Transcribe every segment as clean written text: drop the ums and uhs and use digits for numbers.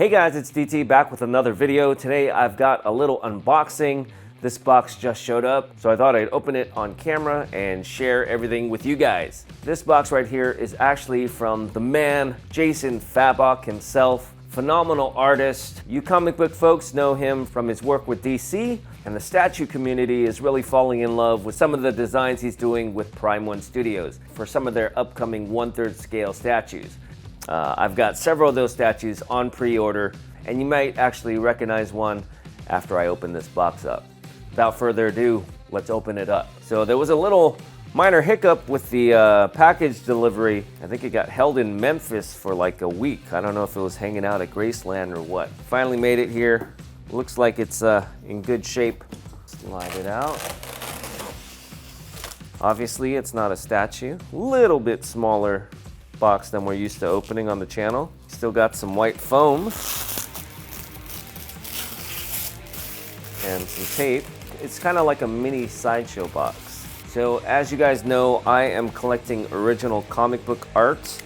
Hey guys, it's DT back with another video. Today I've got a little unboxing. This box just showed up, so I thought I'd open it on camera and share everything with you guys. This box right here is actually from the man, Jason Fabok himself. Phenomenal artist. You comic book folks know him from his work with DC, and the statue community is really falling in love with some of the designs he's doing with Prime 1 Studios for some of their upcoming 1/3 scale statues. I've got several of those statues on pre-order, and you might actually recognize one after I open this box up. Without further ado, let's open it up. So there was a little minor hiccup with the package delivery. I think it got held in Memphis for like a week. I don't know if it was hanging out at Graceland or what. Finally made it here. Looks like it's in good shape. Slide it out. Obviously, it's not a statue. A little bit smaller box than we're used to opening on the channel. Still got some white foam and some tape. It's kind of like a mini sideshow box. So as you guys know, I am collecting original comic book art.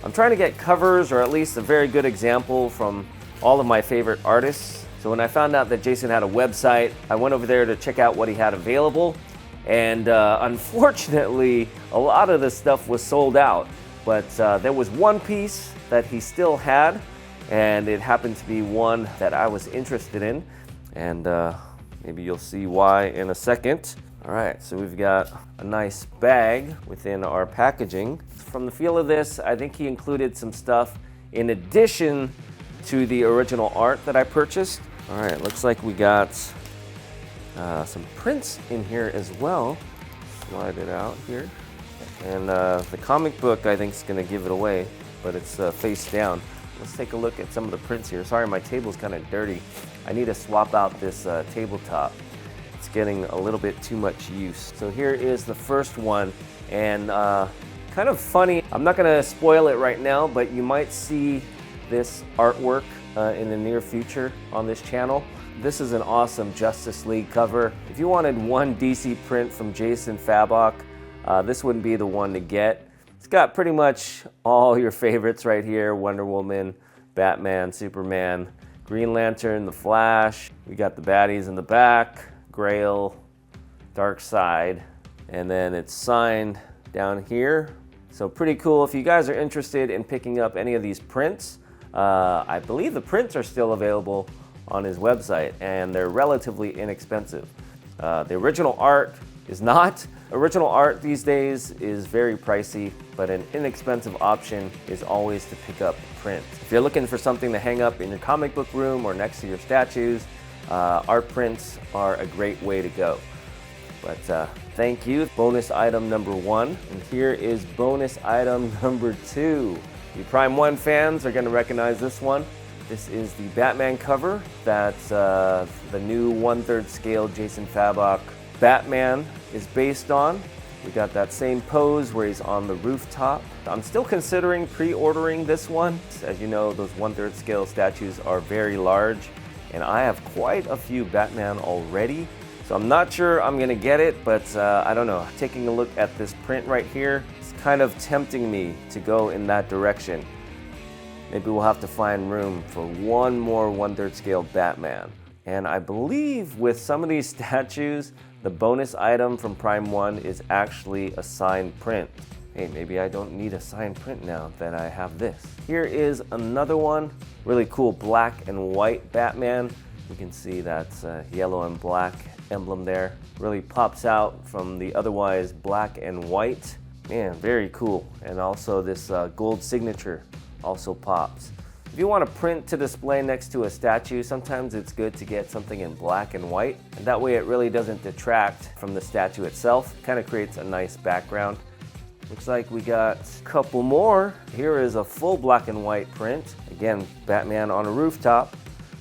I'm trying to get covers, or at least a very good example, from all of my favorite artists. So when I found out that Jason had a website, I went over there to check out what he had available. And unfortunately, a lot of the stuff was sold out. But there was one piece that he still had, and it happened to be one that I was interested in. And maybe you'll see why in a second. All right, so we've got a nice bag within our packaging. From the feel of this, I think he included some stuff in addition to the original art that I purchased. All right, looks like we got some prints in here as well. Slide it out here. And the comic book, I think, is going to give it away, but it's face down. Let's take a look at some of the prints here. Sorry, my table's kind of dirty. I need to swap out this tabletop. It's getting a little bit too much use. So here is the first one, and kind of funny. I'm not going to spoil it right now, but you might see this artwork in the near future on this channel. This is an awesome Justice League cover. If you wanted one DC print from Jason Fabok, this wouldn't be the one to get. It's got pretty much all your favorites right here: Wonder Woman, Batman, Superman, Green Lantern, The Flash. We got the baddies in the back, Grail, Darkseid, and then it's signed down here. So pretty cool. If you guys are interested in picking up any of these prints, I believe the prints are still available on his website, and they're relatively inexpensive. The original art is not. Original art these days is very pricey, but an inexpensive option is always to pick up print. If you're looking for something to hang up in your comic book room or next to your statues, art prints are a great way to go. But thank you. Bonus item number 1, and here is bonus item number 2. You Prime 1 fans are going to recognize this one. This is the Batman cover that the new 1/3 scale Jason Fabok Batman is based on. We got that same pose where he's on the rooftop. I'm still considering pre-ordering this one. As you know, those 1/3 scale statues are very large, and I have quite a few Batman already. So I'm not sure I'm gonna get it, but I don't know. Taking a look at this print right here, it's kind of tempting me to go in that direction. Maybe we'll have to find room for one more 1/3 scale Batman. And I believe with some of these statues, the bonus item from Prime 1 is actually a signed print. Hey, maybe I don't need a signed print now that I have this. Here is another one. Really cool black and white Batman. You can see that yellow and black emblem there. Really pops out from the otherwise black and white. Man, very cool. And also this gold signature also pops. If you want a print to display next to a statue, sometimes it's good to get something in black and white, and that way it really doesn't detract from the statue itself. It kind of creates a nice background. Looks like we got a couple more. Here is a full black and white print. Again, Batman on a rooftop,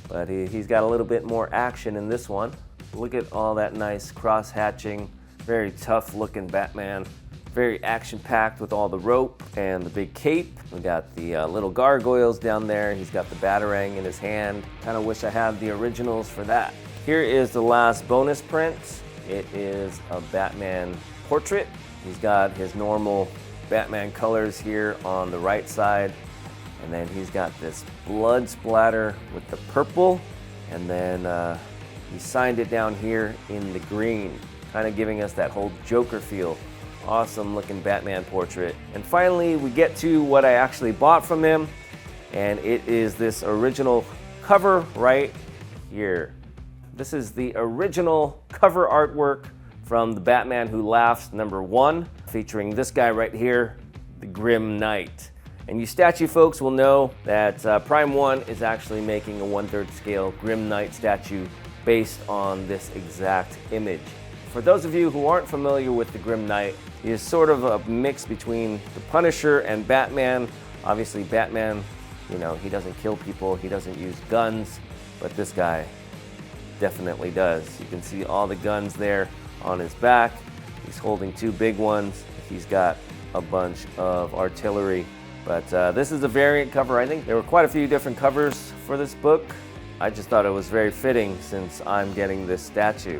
but he's got a little bit more action in this one. Look at all that nice cross-hatching, very tough looking Batman. Very action-packed with all the rope and the big cape. We got the little gargoyles down there. He's got the batarang in his hand. Kind of wish I had the originals for that. Here is the last bonus print. It is a Batman portrait. He's got his normal Batman colors here on the right side. And then he's got this blood splatter with the purple, and then he signed it down here in the green, kind of giving us that whole Joker feel. Awesome looking Batman portrait. And finally, we get to what I actually bought from him, and it is this original cover right here. This is the original cover artwork from The Batman Who Laughs #1, featuring this guy right here, the Grim Knight. And you statue folks will know that Prime 1 is actually making a 1/3 scale Grim Knight statue based on this exact image. For those of you who aren't familiar with the Grim Knight, he is sort of a mix between the Punisher and Batman. Obviously Batman, you know, he doesn't kill people, he doesn't use guns, but this guy definitely does. You can see all the guns there on his back. He's holding 2 big ones. He's got a bunch of artillery. But this is a variant cover. I think there were quite a few different covers for this book. I just thought it was very fitting since I'm getting this statue.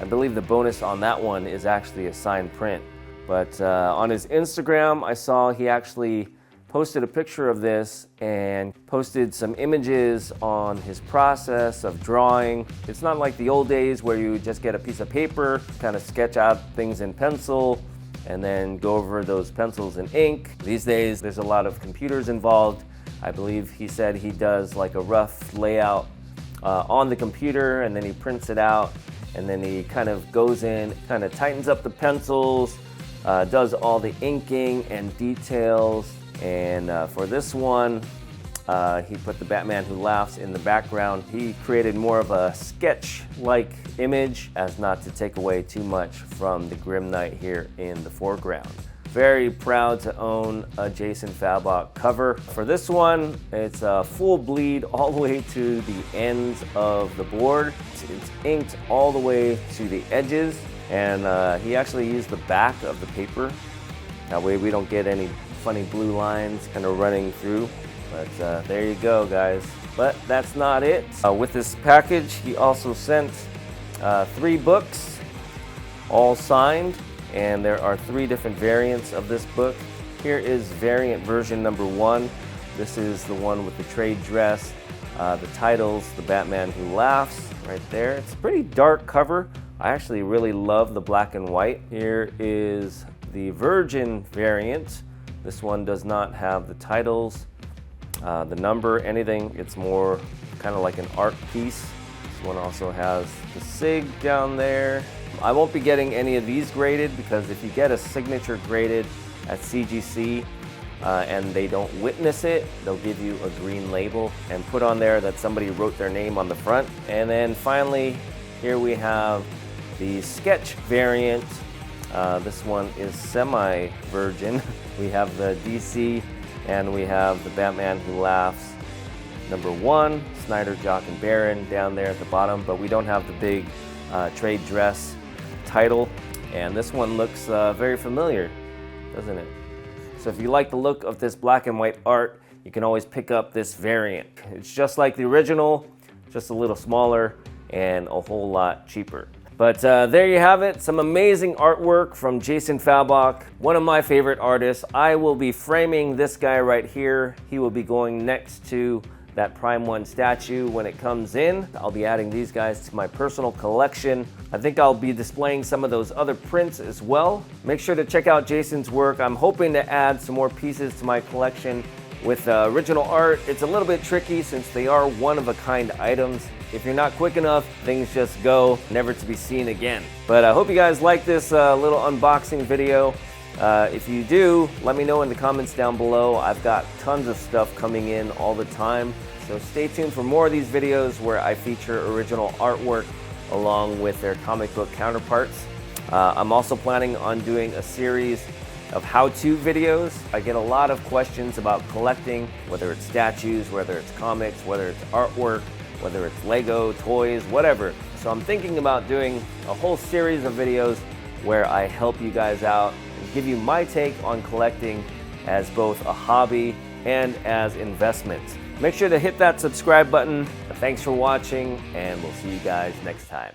I believe the bonus on that one is actually a signed print. But on his Instagram, I saw he actually posted a picture of this and posted some images on his process of drawing. It's not like the old days where you just get a piece of paper, kind of sketch out things in pencil, and then go over those pencils in ink. These days, there's a lot of computers involved. I believe he said he does like a rough layout on the computer, and then he prints it out, and then he kind of goes in, kind of tightens up the pencils, does all the inking and details. And for this one, he put the Batman Who Laughs in the background. He created more of a sketch-like image as not to take away too much from the Grim Knight here in the foreground. Very proud to own a Jason Fabok cover. For this one, it's a full bleed all the way to the ends of the board. It's inked all the way to the edges, and he actually used the back of the paper. That way we don't get any funny blue lines kind of running through. But there you go, guys. But that's not it. With this package, he also sent 3 books, all signed. And there are 3 different variants of this book. Here is variant version #1. This is the one with the trade dress, the titles, The Batman Who Laughs, right there. It's a pretty dark cover. I actually really love the black and white. Here is the Virgin variant. This one does not have the titles, the number, anything. It's more kind of like an art piece. This one also has the SIG down there. I won't be getting any of these graded, because if you get a signature graded at CGC and they don't witness it, they'll give you a green label and put on there that somebody wrote their name on the front. And then finally, here we have the sketch variant. This one is semi-virgin. We have the DC, and we have the Batman Who Laughs #1, Snyder, Jock, and Baron down there at the bottom, but we don't have the big trade dress title. And this one looks very familiar, doesn't it? So if you like the look of this black and white art, you can always pick up this variant. It's just like the original, just a little smaller and a whole lot cheaper. But there you have it, some amazing artwork from Jason Fabok, one of my favorite artists. I will be framing this guy right here. He will be going next to that Prime 1 statue when it comes in. I'll be adding these guys to my personal collection. I think I'll be displaying some of those other prints as well. Make sure to check out Jason's work. I'm hoping to add some more pieces to my collection with original art. It's a little bit tricky since they are one-of-a-kind items. If you're not quick enough, things just go, never to be seen again. But I hope you guys like this little unboxing video. If you do, let me know in the comments down below. I've got tons of stuff coming in all the time. So stay tuned for more of these videos where I feature original artwork along with their comic book counterparts. I'm also planning on doing a series of how-to videos. I get a lot of questions about collecting, whether it's statues, whether it's comics, whether it's artwork, whether it's Lego, toys, whatever. So I'm thinking about doing a whole series of videos where I help you guys out and give you my take on collecting as both a hobby and as investment. Make sure to hit that subscribe button. Thanks for watching, and we'll see you guys next time.